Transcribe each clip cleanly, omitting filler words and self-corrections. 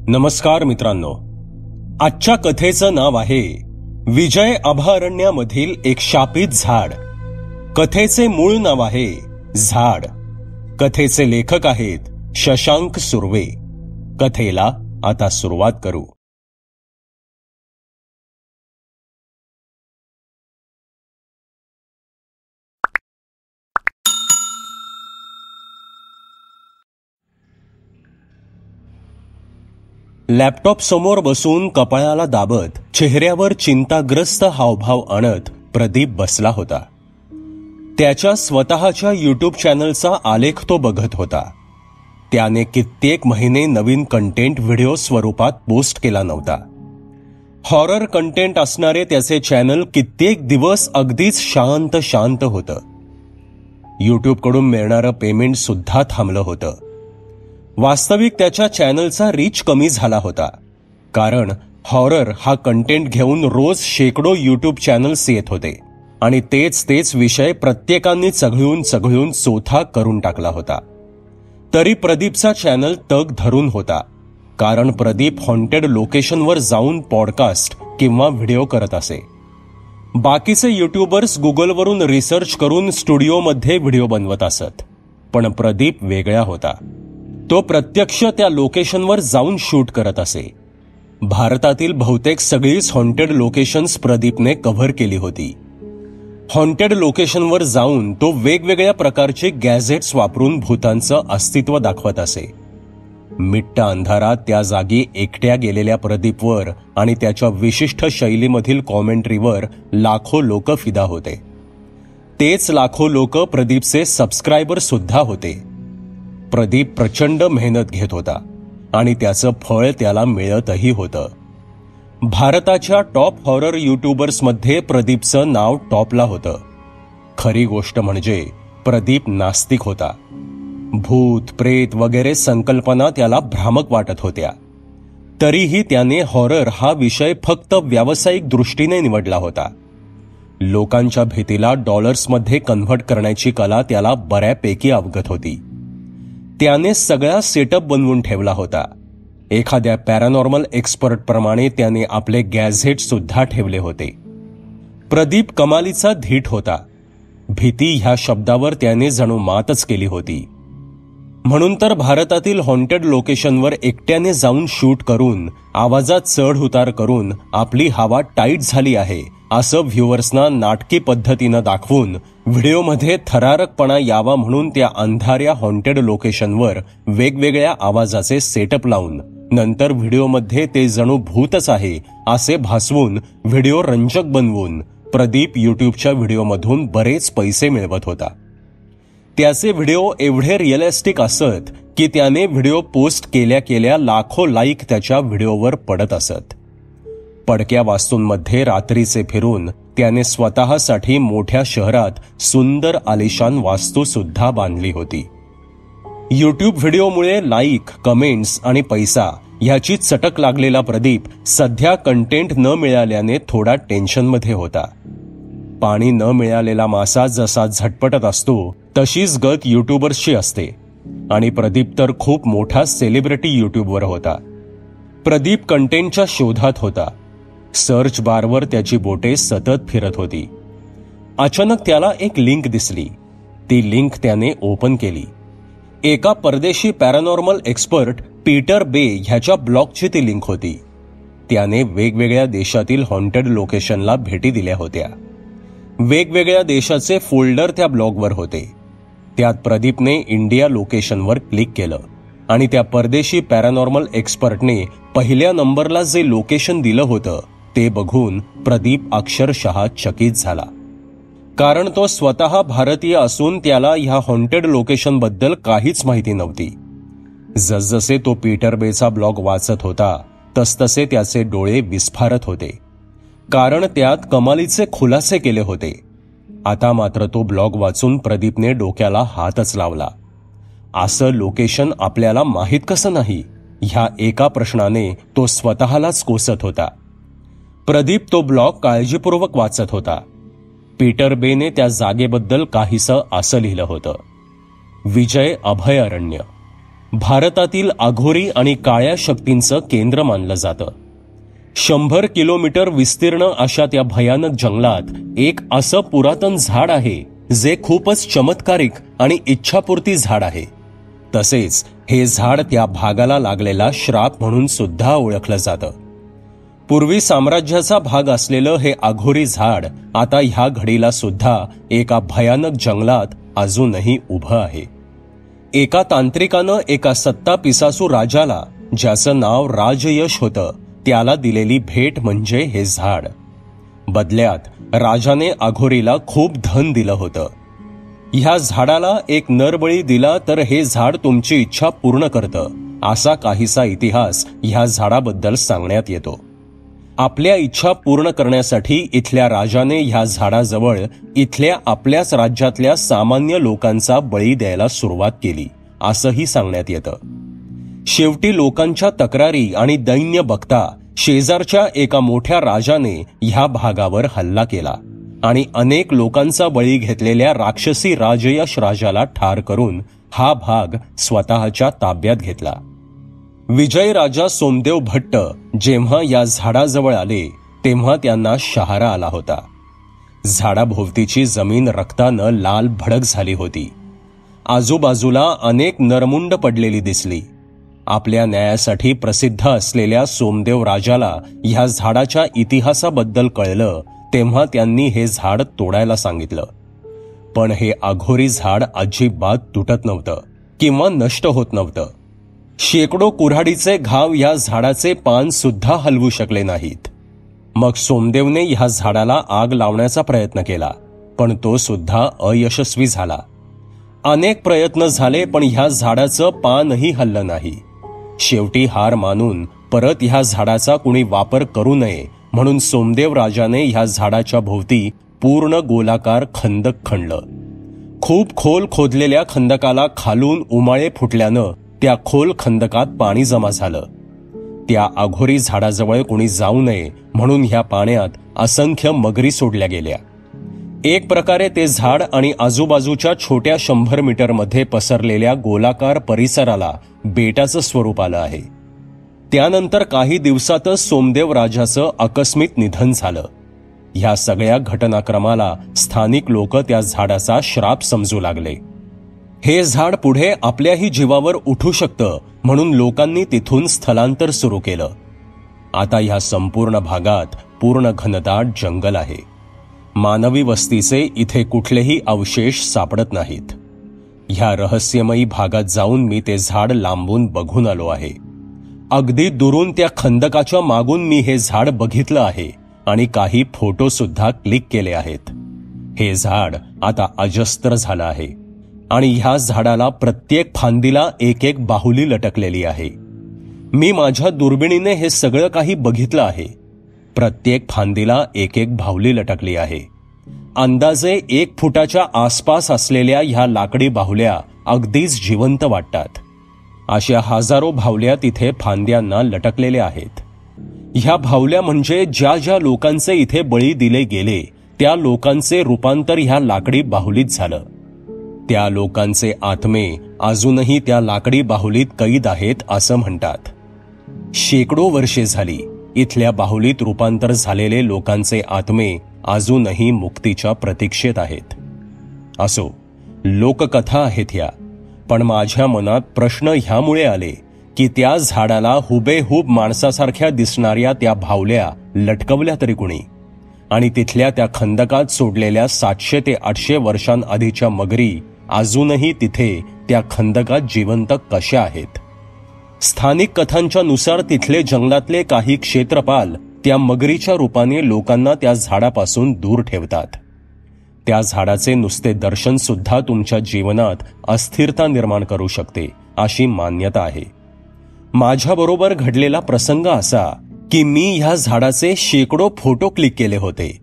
नमस्कार मित्रांनो, आजच्या कथेचं नाव आहे विजय अभयारण्यामधील एक शापित झाड. कथेचे मूळ नाव आहे झाड. कथेचे लेखक आहेत शशांक सुर्वे. कथेला आता सुरुवात करू. लॅपटॉप समोर बसून कपाळाला दाबत चेहऱ्यावर चिंताग्रस्त हावभाव आणत प्रदीप बसला होता. त्याच्या स्वतःच्या यूट्यूब चॅनलचा आलेख तो बघत होता. त्याने कित्येक महिने नवीन कंटेंट व्हिडिओ स्वरूपात पोस्ट केला नव्हता. हॉरर कंटेंट असणारे त्याचे चॅनल कित्येक दिवस अगदीच शांत होतं. यूट्यूबकडून मिळणारं पेमेंट सुद्धा थांबलं होतं. वास्तविक त्याच्या चॅनलचा रीच कमी झाला होता, कारण हॉरर हा कंटेंट घेऊन रोज शेकडो यूट्यूब चॅनल्स येत होते आणि तेच विषय प्रत्येकाने चघळून चोथा करून टाकला होता. तरी प्रदीपचा चॅनल तग धरून होता, कारण प्रदीप हॉन्टेड लोकेशनवर जाऊन पॉडकास्ट किंवा व्हिडिओ करत असे. बाकीचे यूट्यूबर्स गुगलवरून रिसर्च करून स्टुडिओमध्ये व्हिडिओ बनवत असत, पण प्रदीप वेगळा होता. तो प्रत्यक्ष त्या लोकेशनवर जाऊन शूट करत असे. भारतातील बहुतेक सगळीच हॉन्टेड लोकेशन्स प्रदीपने कव्हर केली होती. हॉन्टेड लोकेशनवर जाऊन तो वेगवेगळ्या प्रकारचे गॅझेट्स वापरून भूतांचं अस्तित्व दाखवत असे. मिट्ट अंधारात त्या जागी एकट्या गेलेल्या प्रदीपवर आणि त्याच्या विशिष्ट शैलीमधील कॉमेंट्रीवर लाखो लोक फिदा होते. तेच लाखो लोक प्रदीपचे सबस्क्रायबर सुद्धा होते. प्रदीप प्रचंड मेहनत घेत होता आणि त्याचं फळ त्याला मिळतही होतं. भारताच्या टॉप हॉरर यूट्यूबर्समध्ये प्रदीपचं नाव टॉपला होतं. खरी गोष्ट म्हणजे प्रदीप नास्तिक होता. भूत प्रेत वगैरे संकल्पना त्याला भ्रामक वाटत होत्या. तरीही त्याने हॉरर हा विषय फक्त व्यावसायिक दृष्टीने निवडला होता. लोकांच्या भीतीला डॉलर्समध्ये कन्व्हर्ट करण्याची कला त्याला बऱ्यापैकी अवगत होती. त्याने सगळा सेटअप बनवून ठेवला होता. एखाद्या पॅरानॉर्मल एक्सपर्ट प्रमाणे त्याने आपले गॅझेट सुद्धा ठेवले होते. प्रदीप कमालीचा धीट होता. भीती ह्या शब्दावर त्याने जणू मातच केली होती. म्हणून तर भारतातील हॉन्टेड लोकेशनवर एकट्याने जाऊन शूट करून, आवाजात चढ उतार करून आपली हवा टाईट झाली आहे असं व्ह्युअर्सना नाटकी पद्धतीनं दाखवून व्हिडिओमध्ये थरारकपणा यावा म्हणून त्या अंधाऱ्या हॉन्टेड लोकेशनवर वेगवेगळ्या आवाजाचे सेटअप लावून नंतर व्हिडिओमध्ये ते जणू भूतच आहे असे भासवून व्हिडिओ रंजक बनवून प्रदीप यूट्यूबच्या व्हिडिओमधून बरेच पैसे मिळवत होता. त्याचे व्हिडिओ एवढे रिअलिस्टिक असत की त्याने व्हिडिओ पोस्ट केल्या लाखो लाईक त्याच्या व्हिडिओवर पडत असत. पडक्या वास्तूंमध्ये रात्रीचे फिरून त्याने स्वतःसाठी मोठ्या शहरात सुंदर आलिशान वास्तू सुद्धा बांधली होती. यूट्यूब व्हिडिओमुळे लाईक, कमेंट्स आणि पैसा ह्याची चटक लागलेला प्रदीप सध्या कंटेंट न मिळाल्याने थोडा टेन्शनमध्ये होता. पाणी न मिळालेला मासा जसा झटपटत असतो तशीच गत यूट्यूबर्सची असते आणि प्रदीप तर खूप मोठा सेलिब्रिटी यूट्यूबवर होता. प्रदीप कंटेंटच्या शोधात होता. सर्च बारवर त्याची बोटे सतत फिरत होती. अचानक त्याला एक लिंक दिसली. ती लिंक त्याने ओपन केली. एका परदेशी पॅरानॉर्मल एक्सपर्ट पीटर बे ह्याच्या ब्लॉगची ती लिंक होती. त्याने वेगवेगळ्या देशातील हॉन्टेड लोकेशनला भेटी दिल्या होत्या. वेगवेगळ्या देशाचे फोल्डर त्या ब्लॉगवर होते. त्यात प्रदीपने इंडिया लोकेशनवर क्लिक केलं आणि त्या परदेशी पॅरानॉर्मल एक्सपर्टने पहिल्या नंबरला जे लोकेशन दिलं होतं ते बघून प्रदीप अक्षरशः चकित झाला. कारण तो स्वतः भारतीय असून त्याला ह्या हॉन्टेड लोकेशनबद्दल काहीच माहिती नव्हती. जसजसे तो पीटर बेचा ब्लॉग वाचत होता तसतसे त्याचे डोळे विस्फारत होते, कारण त्यात कमालीचे खुलासे केले होते. आता मात्र तो ब्लॉग वाचून प्रदीपने डोक्याला हातच लावला. असं लोकेशन आपल्याला माहीत कसं नाही, ह्या एका प्रश्नाने तो स्वतःलाच कोसत होता. प्रदीप तो ब्लॉग काळजीपूर्वक वाचत होता. पीटर बेने त्या जागेबद्दल काहीसं असं लिहिलं होतं: विजय अभयारण्य. भारतातील अघोरी आणि काळ्या शक्तींचं केंद्र मानलं जातं. 100 किलोमीटर विस्तीर्ण अशा त्या भयानक जंगलात एक असं पुरातन झाड आहे जे खूपच चमत्कारिक आणि इच्छापूर्ती झाड आहे. तसेच हे झाड त्या भागाला लागलेला श्राप म्हणून सुद्धा ओळखलं जातं. पूर्वी साम्राज्याचा भाग असलेलं हे अघोरी झाड आता ह्या घडीला सुद्धा एका भयानक जंगलात अजूनही उभं आहे. एका तांत्रिकानं एका सत्ता पिसासू राजाला, ज्याचं नाव राजयश होतं, त्याला दिलेली भेट म्हणजे हे झाड. बदल्यात राजाने अघोरीला खूप धन दिलं होतं. ह्या झाडाला एक नरबळी दिला तर हे झाड तुमची इच्छा पूर्ण करतं, असा काहीसा इतिहास ह्या झाडाबद्दल सांगण्यात येतो. आपल्या इच्छा पूर्ण करण्यासाठी इथल्या राजाने ह्या झाडाजवळ इथल्या आपल्याच राज्यातल्या सामान्य लोकांचा बळी द्यायला सुरुवात केली, असंही सांगण्यात येतं. शेवटी लोकांच्या तक्रारी आणि दैन्य बघता शेजारच्या एका मोठ्या राजाने ह्या भागावर हल्ला केला आणि अनेक लोकांचा बळी घेतलेल्या राक्षसी राजयश राजाला ठार करून हा भाग स्वतःच्या ताब्यात घेतला. विजय राजा सोमदेव भट्ट जेव्हा या झाडाजवळ आले तेव्हा त्यांना शहारा आला होता. झाडाभोवतीची जमीन रक्तानं लाल भडक झाली होती. आजूबाजूला अनेक नरमुंड पडलेली दिसली. आपल्या न्यायासाठी प्रसिद्ध असलेल्या सोमदेव राजाला ह्या झाडाच्या इतिहासाबद्दल कळलं तेव्हा त्यांनी हे झाड तोडायला सांगितलं. पण हे अघोरी झाड अजिबात तुटत नव्हतं किंवा नष्ट होत नव्हतं. शेकडो कुऱ्हाडीचे घाव या झाडाचे पान सुद्धा हलवू शकले नाहीत. मग सोमदेवने ह्या झाडाला आग लावण्याचा प्रयत्न केला, पण तो सुद्धा अयशस्वी झाला. अनेक प्रयत्न झाले पण ह्या झाडाचं पानही हललं नाही. शेवटी हार मानून परत ह्या झाडाचा कुणी वापर करू नये म्हणून सोमदेव राजाने ह्या झाडाच्या भोवती पूर्ण गोलाकार खंदक खणलं. खूप खोल खोदलेल्या खंदकाला खालून उमाळे फुटल्यानं त्या खोल खंदकात पाणी जमा झालं. त्या अघोरी झाडाजवळ कुणी जाऊ नये म्हणून ह्या पाण्यात असंख्य मगरी सोडल्या गेल्या. एक प्रकारे ते झाड आणि आजूबाजूच्या छोट्या 100 मीटरमध्ये पसरलेल्या गोलाकार परिसराला बेटाचं स्वरूप आलं आहे. त्यानंतर काही दिवसातच सोमदेव राजाचं आकस्मिक निधन झालं. ह्या सगळ्या घटनाक्रमाला स्थानिक लोक त्या झाडाचा श्राप समजू लागले. हे झाड पुढे आपल्याही जीवावर उठू शकतं म्हणून लोकांनी तिथून स्थलांतर सुरू केलं. आता ह्या संपूर्ण भागात पूर्ण घनदाट जंगल आहे. मानवी वस्तीचे इथे कुठलेही अवशेष सापडत नाहीत. ह्या रहस्यमयी भागात जाऊन मी ते झाड लांबून बघून आलो आहे. अगदी दुरून त्या खंदकाच्या मागून मी हे झाड बघितलं आहे आणि काही फोटो सुद्धा क्लिक केले आहेत. हे झाड आता अजस्त्र झालं आहे आणि ह्या झाडाला प्रत्येक फांदीला एक एक बाहुली लटकलेली आहे. मी माझ्या दुर्बिणीने हे सगळं काही बघितलं आहे. प्रत्येक फांदीला एक एक बाहुली लटकली आहे. अंदाजे 1 फुटाच्या आसपास असलेल्या ह्या लाकडी बाहुल्या अगदीच जिवंत वाटतात. अशा हजारो बाहुल्या तिथे फांद्यांना लटकलेल्या आहेत. ह्या बाहुल्या म्हणजे ज्या ज्या लोकांचे इथे बळी दिले गेले त्या लोकांचे रूपांतर ह्या लाकडी बाहुलीत झालं. त्या लोकांचे आत्मे अजूनही त्या लाकडी बाहुलीत कैद आहेत असं म्हणतात. शेकडो वर्षे झाली इथल्या बाहुलीत रूपांतर झालेले लोकांचे आत्मे अजूनही मुक्तीच्या प्रतीक्षेत आहेत. असो, लोककथा आहेत ह्या, पण माझ्या मनात प्रश्न ह्यामुळे आले की त्या झाडाला हुबेहूब माणसासारख्या दिसणाऱ्या त्या बाहुल्या लटकवल्या तरी कुणी? आणि तिथल्या त्या खंदकात सोडलेल्या 700 ते 800 वर्षांआधीच्या मगरी अजूनही तिथे त्या खंदकात जिवंत कशा आहेत? स्थानिक कथांच्या नुसार तिथले जंगलातले काही क्षेत्रपाल त्या मगरीच्या रूपाने लोकांना त्या झाडापासून दूर ठेवतात. त्या झाडाचे नुसते दर्शन सुद्धा तुमच्या जीवनात अस्थिरता निर्माण करू शकते अशी मान्यता आहे. माझ्याबरोबर घडलेला प्रसंग असा की मी ह्या झाडाचे शेकडो फोटो क्लिक केले होते,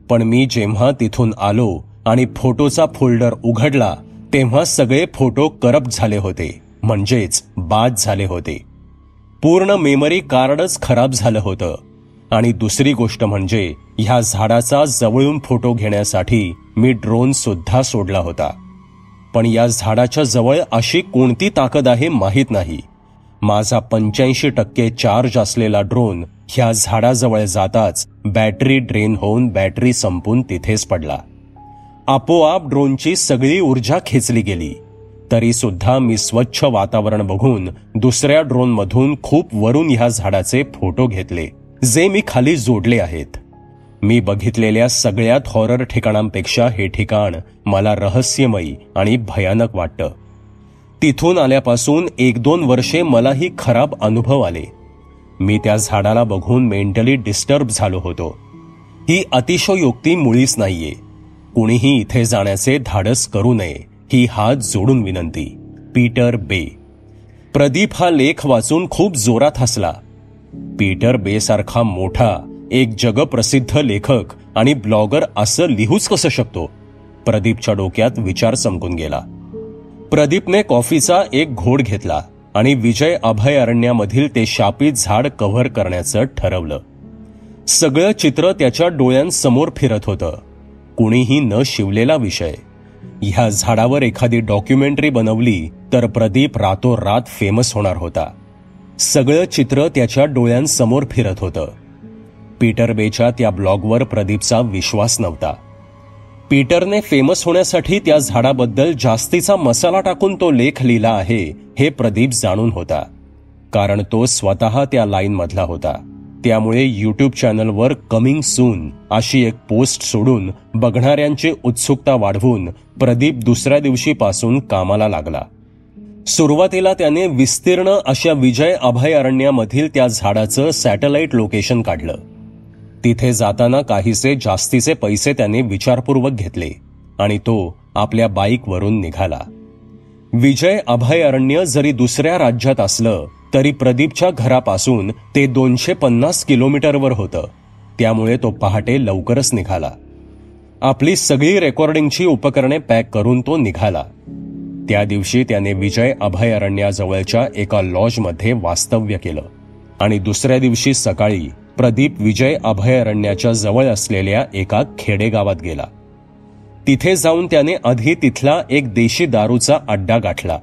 पण मी जेव्हा तिथून आलो आणि फोटोचा फोल्डर उघडला तेव्हा सगळे फोटो करप्ट झाले होते, म्हणजेच बाद झाले होते. पूर्ण मेमरी कार्डच खराब झालं होतं. आणि दुसरी गोष्ट म्हणजे ह्या झाडाचा जवळून फोटो घेण्यासाठी मी ड्रोन सुद्धा सोडला होता. पण या झाडाच्या जवळ अशी कोणती ताकद आहे माहीत नाही. माझा 85% चार्ज असलेला ड्रोन ह्या झाडाजवळ जाताच बॅटरी ड्रेन होऊन बॅटरी संपून तिथेच पडला. आपोआप ड्रोनची सगळी ऊर्जा खेचली गेली. तरी सुद्धा मी स्वच्छ वातावरण बघून दुसऱ्या ड्रोनमधून खूप वरून ह्या झाडाचे फोटो घेतले, जे मी खाली जोडले आहेत. मी बघितलेल्या सगळ्यात हॉरर ठिकाणांपेक्षा हे ठिकाण मला रहस्यमयी आणि भयानक वाटतं. तिथून आल्यापासून 1-2 वर्षे मलाही खराब अनुभव आले. मी त्या झाडाला बघून मेंटली डिस्टर्ब झालो होतो. ही अतिशयोक्ती मुळीच नाहीये. कुणीही इथे जाण्याचे धाडस करू नये ही हात जोडून विनंती. पीटर बे. प्रदीप हा लेख वाचून खूप जोरात हसला. पीटर बे सारखा मोठा एक जगप्रसिद्ध लेखक आणि ब्लॉगर असं लिहूच कसं शकतो? प्रदीपच्या डोक्यात विचार चमकून गेला. प्रदीपने कॉफीचा एक घोट घेतला आणि विजय अभयारण्यामधील ते शापित झाड कव्हर करण्याचं ठरवलं. सगळं चित्र त्याच्या डोळ्यांसमोर फिरत होतं. कुणीही न शिवलेला विषय. ह्या झाडावर एखादी डॉक्युमेंटरी बनवली तर प्रदीप रातोरात फेमस होणार होता. सगळं चित्र त्याच्या डोळ्यांसमोर फिरत होतं. पीटर बेच्या त्या ब्लॉगवर प्रदीपचा विश्वास नव्हता. पीटरने फेमस होण्यासाठी त्या झाडाबद्दल जास्तीचा मसाला टाकून तो लेख लिहिला आहे हे प्रदीप जाणून होता, कारण तो स्वतः त्या लाईन मधला होता. त्यामुळे यूट्यूब चॅनलवर कमिंग सून अशी एक पोस्ट सोडून बघणाऱ्यांची उत्सुकता वाढवून प्रदीप दुसऱ्या दिवशीपासून कामाला लागला. सुरुवातीला त्याने विस्तीर्ण अशा विजय अभयारण्यामधील त्या झाडाचं सॅटेलाइट लोकेशन काढलं. तिथे जाताना काहीसे जास्तीचे पैसे त्याने विचारपूर्वक घेतले आणि तो आपल्या बाईकवरून निघाला. विजय अभयारण्य जरी दुसऱ्या राज्यात असलं तरी प्रदीपच्या घरापासून ते 250 किलोमीटरवर होतं. त्यामुळे तो पहाटे लवकरच निघाला. आपली सगळी रेकॉर्डिंगची उपकरणे पॅक करून तो निघाला. त्या दिवशी त्याने विजय अभयारण्याजवळच्या एका लॉजमध्ये वास्तव्य केलं आणि दुसऱ्या दिवशी सकाळी प्रदीप विजय अभयारण्याच्या जवळ असलेल्या एका खेडेगावात गेला. तिथे जाऊन त्याने आधी तिथला एक देशी दारूचा अड्डा गाठला.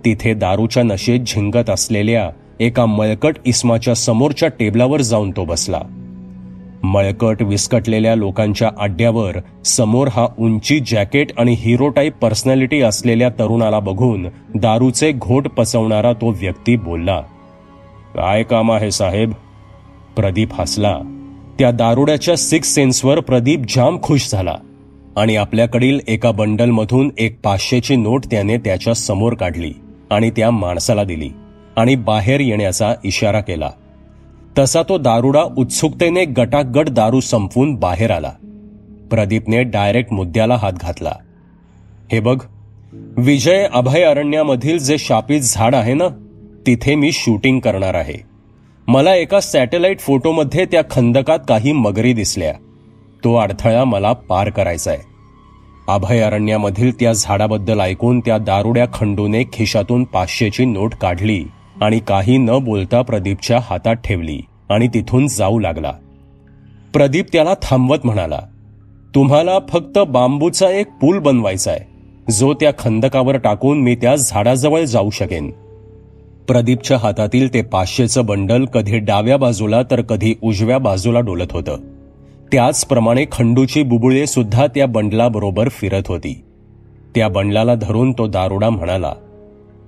तिथे दारूच्या नशेत झिंगत असलेल्या एका मळकट इस्माच्या समोरच्या टेबलावर जाऊन तो बसला. मळकट विस्कटलेल्या लोकांच्या अड्ड्यावर समोर हा उंची जॅकेट आणि हिरो टाईप पर्सनॅलिटी असलेल्या तरुणाला बघून दारूचे घोट पचवणारा तो व्यक्ती बोलला, "काय काम आहे साहेब?" प्रदीप हसला. त्या दारुड्याच्या 6 सेन्सवर प्रदीप जाम खुश झाला आणि आपल्याकडील एका बंडलमधून एक 500ची नोट त्याने त्याच्या समोर काढली आणि त्या माणसाला दिली आणि बाहेर येण्याचा इशारा केला. तसा तो दारुडा उत्सुकतेने गटागट दारू संपवून बाहेर आला. प्रदीपने डायरेक्ट मुद्द्याला हात घातला. "हे बघ, विजय अभयारण्यामधील जे शापित झाड आहे ना, तिथे मी शूटिंग करणार आहे. मला एका सॅटेलाइट फोटोमध्ये त्या खंदकात काही मगरी दिसल्या. तो अडथळा मला पार करायचाय." अभयारण्यामधील त्या झाडाबद्दल ऐकून त्या दारुड्या खंडूने खिशातून 500ची नोट काढली आणि काही न बोलता प्रदीपच्या हातात ठेवली आणि तिथून जाऊ लागला. प्रदीप त्याला थांबवत म्हणाला, "तुम्हाला फक्त बांबूचा एक पूल बनवायचाय, जो त्या खंदकावर टाकून मी त्या झाडाजवळ जाऊ शकेन." प्रदीपच्या हातातील ते 500चं बंडल कधी डाव्या बाजूला तर कधी उजव्या बाजूला डोलत होतं. त्याचप्रमाणे खंडूची बुबुळे सुद्धा त्या बंडलाबरोबर फिरत होती. त्या बंडलाला धरून तो दारुडा म्हणाला,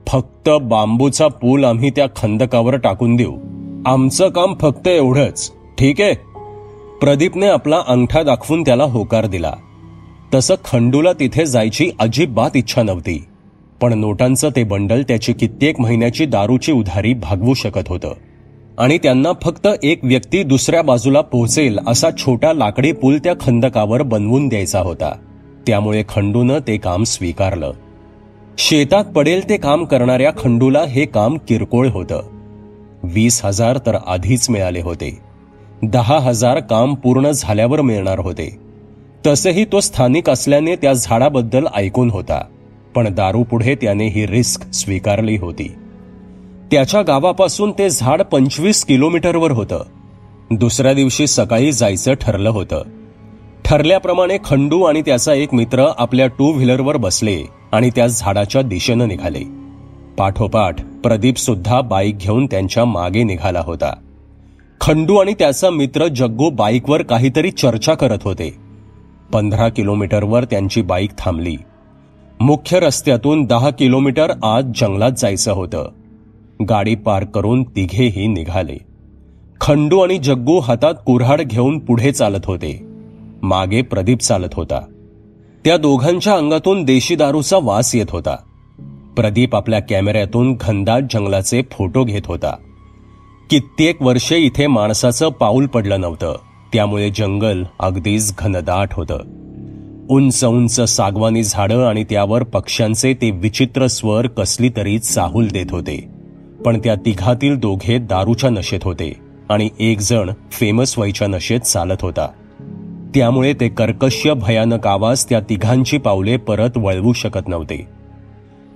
"फक्त बांबूचा पूल आम्ही त्या खंदकावर टाकून देऊ. आमचं काम फक्त एवढंच, ठीक आहे?" प्रदीपने आपला अंगठा दाखवून त्याला होकार दिला. तसं खंडूला तिथे जायची अजिबात इच्छा नव्हती, पण नोटांचं ते बंडल त्याची कित्येक महिन्याची दारूची उधारी भागवू शकत होतं आणि त्यांना फक्त एक व्यक्ती दुसऱ्या बाजूला पोहोचेल असा छोटा लाकडी पूल त्या खंदकावर बनवून द्यायचा होता. त्यामुळे खंडूनं ते काम स्वीकारलं. शेतात पडेल ते काम करणाऱ्या खंडूला हे काम किरकोळ होतं. 20,000 तर आधीच मिळाले होते. 10,000 काम पूर्ण झाल्यावर मिळणार होते. तसेही तो स्थानिक असल्याने त्या झाडाबद्दल ऐकून होता, पण दारूपुढे त्याने ही रिस्क स्वीकारली होती. त्याच्या गावापासून ते झाड 25 किलोमीटरवर होतं. दुसऱ्या दिवशी सकाळी जायचं ठरलं होतं. ठरल्याप्रमाणे खंडू आणि त्याचा एक मित्र आपल्या 2 व्हीलरवर बसले आणि त्या झाडाच्या दिशेनं निघाले. पाठोपाठ प्रदीप सुद्धा बाईक घेऊन त्यांच्या मागे निघाला होता. खंडू आणि त्याचा मित्र जग्गू बाईकवर काहीतरी चर्चा करत होते. 15 किलोमीटरवर त्यांची बाईक थांबली. मुख्य रस्त्यातून 10 किलोमीटर आत जंगलात जायचं होतं. गाडी पार्क करून तिघेही निघाले. खंडू आणि जग्गू हातात कुऱ्हाड घेऊन पुढे चालत होते. मागे प्रदीप चालत होता. त्या दोघांच्या अंगातून देशी दारूचा वास येत होता. प्रदीप आपल्या कॅमेऱ्यातून घनदाट जंगलाचे फोटो घेत होता. कित्येक वर्षे इथे माणसाचं पाऊल पडलं नव्हतं, त्यामुळे जंगल अगदीच घनदाट होतं. उंच उंच सागवानी झाडं आणि त्यावर पक्ष्यांचे ते विचित्र स्वर कसली तरी चाहूल देत होते. पण त्या तिघातील दोघे दारूच्या नशेत होते आणि एक जण फेमस व्हायच्या नशेत चालत होता. त्यामुळे ते कर्कश भयानक आवाज त्या तिघांची पावले परत वळवू शकत नव्हते.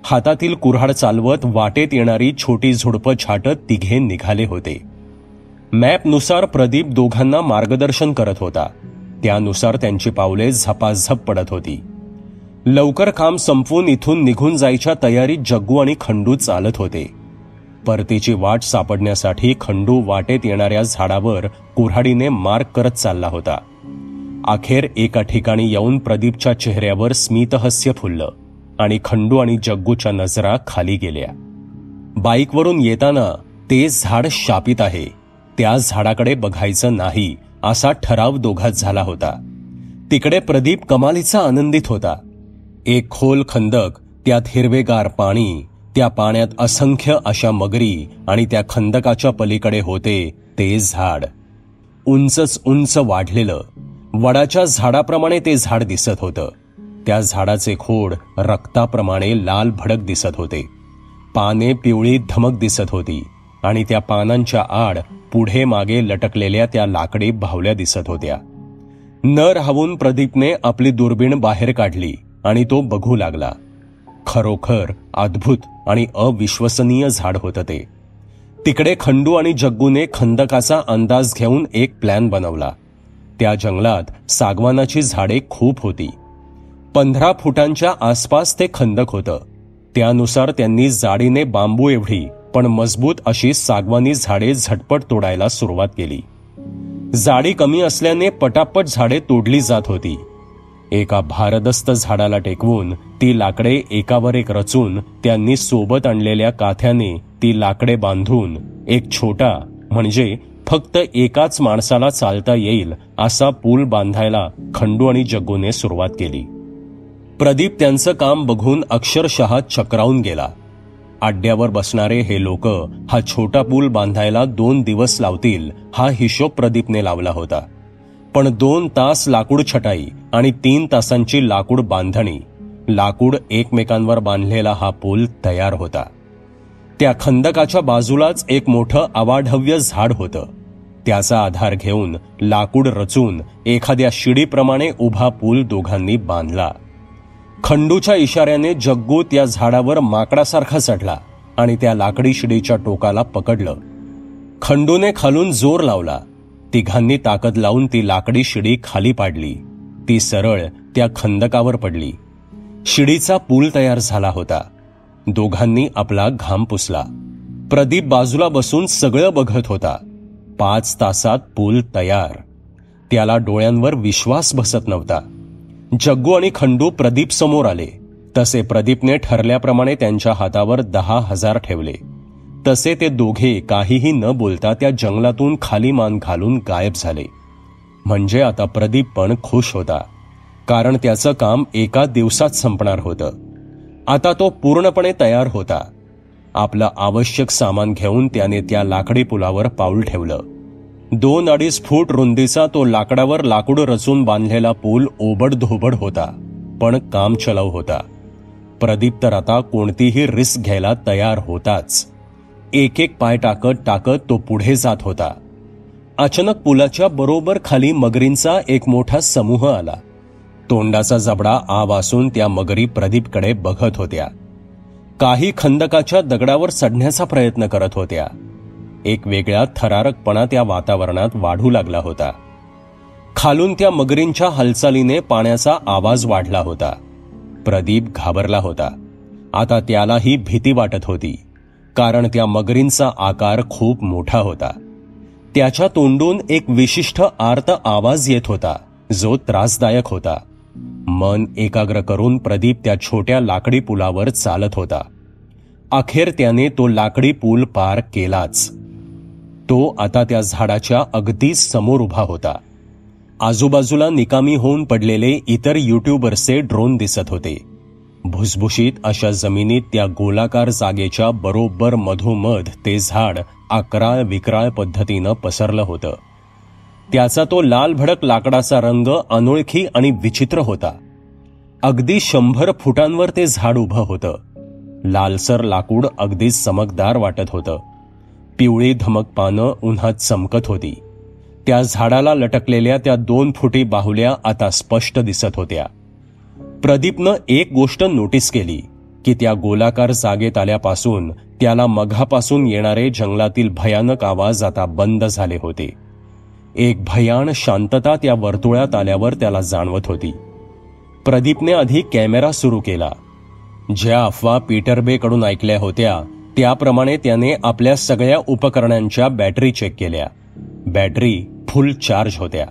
हातातील कुऱ्हाड चालवत वाटेत येणारी छोटी झुडपं छाटत तिघे निघाले होते. मॅपनुसार प्रदीप दोघांना मार्गदर्शन करत होता. त्यानुसार त्यांची पावले झपाझप पडत होती. लवकर काम संपवून इथून निघून जायच्या तयारीत जग्गू आणि खंडू चालत होते. परतीची वाट सापडण्यासाठी खंडू वाटेत येणाऱ्या झाडावर कुऱ्हाडीने मार्क करत चालला होता. अखेर एका ठिकाणी येऊन प्रदीपच्या चेहऱ्यावर स्मितहास्य फुललं आणि खंडू आणि जग्गूच्या नजरा खाली गेल्या. बाईकवरून येताना ते झाड शापित आहे, त्या झाडाकडे बघायचं नाही असा ठराव दोघात झाला होता. तिकडे प्रदीप कमालीचा आनंदित होता. एक खोल खंदक, त्यात हिरवेगार पाणी, त्या पाण्यात असंख्य अशा मगरी आणि त्या खंदकाच्या पलीकडे होते ते झाड. उंचच उंच वाढलेलं, वडाच्या झाडाप्रमाणे ते झाड दिसत होतं. त्या झाडाचे खोड रक्ताप्रमाणे लाल भडक दिसत होते. पाने पिवळी धमक दिसत होती आणि त्या पानांच्या आड पुढे मागे लटकलेल्या त्या लाकडी बाहुल्या दिसत होत्या. न राहून प्रदीपने आपली दुर्बीण बाहेर काढली आणि तो बघू लागला. खरोखर अद्भुत आणि अविश्वसनीय झाड होतं ते. तिकडे खंडू आणि जग्गूने खंदकाचा अंदाज घेऊन एक प्लॅन बनवला. त्या जंगलात सागवानाची झाडे खूप होती. 15 फुटांच्या आसपास ते खंदक होतं. त्यानुसार त्यांनी जाडीने बांबू एवढी पण मजबूत अशी सागवानी झाडे झटपट तोडायला सुरुवात केली. जाडी कमी असल्याने पटापट झाडे तोडली जात होती. एका भारदस्त झाडाला टेकवून ती लाकडे एकावर एक रचून त्यांनी सोबत आणलेल्या काथ्याने ती लाकडे बांधून एक छोटा, म्हणजे फक्त एकाच माणसाला चालता येईल असा पूल बांधायला खंडू आणि जग्गूने सुरुवात केली. प्रदीप त्यांचं काम बघून अक्षरशः चक्रावून गेला. अड्ड्यावर बसणारे हे लोक हा छोटा पूल बांधायला 2 दिवस लावतील हा हिशोब प्रदीपने लावला होता. पण 2 तास लाकूड छटाई आणि 3 तासांची लाकूड बांधणी, लाकूड एकमेकांवर बांधलेला हा पूल तयार होता. त्या खंदकाच्या बाजूलाच एक मोठं अवाढव्य झाड होतं. त्याचा आधार घेऊन लाकूड रचून एखाद्या शिडीप्रमाणे उभा पूल दोघांनी बांधला. खंडूच्या इशाऱ्याने जग्गू त्या झाडावर माकडासारखा चढला आणि त्या लाकडी शिडीच्या टोकाला पकडलं. खंडूने खालून जोर लावला. तिघांनी ताकद लावून ती लाकडी शिडी खाली पाडली. ती सरळ त्या खंदकावर पडली. शिडीचा पूल तयार झाला होता. दोघांनी आपला घाम पुसला. प्रदीप बाजूला बसून सगळं बघत होता. 5 तासात पूल तयार. त्याला डोळ्यांवर विश्वास बसत नव्हता. जग्गू आणि खंडू प्रदीप समोर आले. तसे प्रदीपने ठरल्याप्रमाणे त्यांच्या हातावर 10,000 ठेवले. तसे ते दोघे काहीही न बोलता त्या जंगलातून खाली मान घालून गायब झाले. म्हणजे आता प्रदीप पण खुश होता, कारण त्याचं काम एका दिवसात संपणार होतं. आता तो पूर्णपणे तयार होता. आपलं आवश्यक सामान घेऊन त्याने त्या लाकडी पुलावर पाऊल ठेवलं. 2-2.5 फूट रुंदीचा तो लाकडावर लाकूड रचून बांधलेला पूल ओबडधोबड होता, पण काम चलाऊ होता. प्रदीप तर आता कोणतीही रिस्क घ्यायला तयार होताच. एक एक पाय टाकत तो पुढे जात होता. अचानक पुलाच्या बरोबर खाली मगरींचा एक मोठा समूह आला. तोंडाचा जबडा आव असून त्या मगरी प्रदीपकडे बघत होत्या. काही खंदकाच्या दगडावर चढण्याचा प्रयत्न करत होत्या. एक वेगळा थरारकपणा त्या वातावरणात वाढू लागला होता. खालून त्या मगरींच्या हालचालीने पाण्याचा आवाज वाढला होता. प्रदीप घाबरला होता. आता त्यालाही भीती वाटत होती, कारण त्या मगरींचा आकार खूप मोठा होता. त्याच्या तोंडून एक विशिष्ट आर्त आवाज येत होता, जो त्रासदायक होता. मन एकाग्र करून प्रदीप त्या छोट्या लाकडी पुलावर चालत होता. अखेर त्याने तो लाकडी पूल पार केलाच. तो आता त्या झाडाच्या अगदी समोर उभा होता. आजूबाजूला निकामी होऊन पडलेले इतर युट्यूबर्सचे ड्रोन दिसत होते. भुसभुशीत अशा जमिनीत त्या गोलाकार जागेच्या बरोबर मधोमध ते झाड अकराळ विक्राळ पद्धतीनं पसरलं होतं. त्याचा तो लाल भडक लाकडाचा रंग अनोळखी आणि विचित्र होता. अगदी 100 फुटांवर ते झाड उभं होतं. लालसर लाकूड अगदी चमकदार वाटत होतं. पिवळी धमक पानं उन्हात चमकत होती. त्या झाडाला लटकलेल्या त्या 2 फुटी बाहुल्या आता स्पष्ट दिसत होत्या. प्रदीपनं एक गोष्ट नोटीस केली की त्या गोलाकार जागेत आल्यापासून त्याला मघापासून येणारे जंगलातील भयानक आवाज आता बंद झाले होते. एक भयान शांतता त्या वर्तुळात आल्यावर त्याला जाणवत होती. प्रदीपने आधी कॅमेरा सुरू केला. ज्या अफवा पीटर बे कडून ऐकल्या होत्या त्याप्रमाणे त्याने आपल्या सगळ्या उपकरणांच्या बॅटरी चेक केल्या. बॅटरी फुल चार्ज होत्या.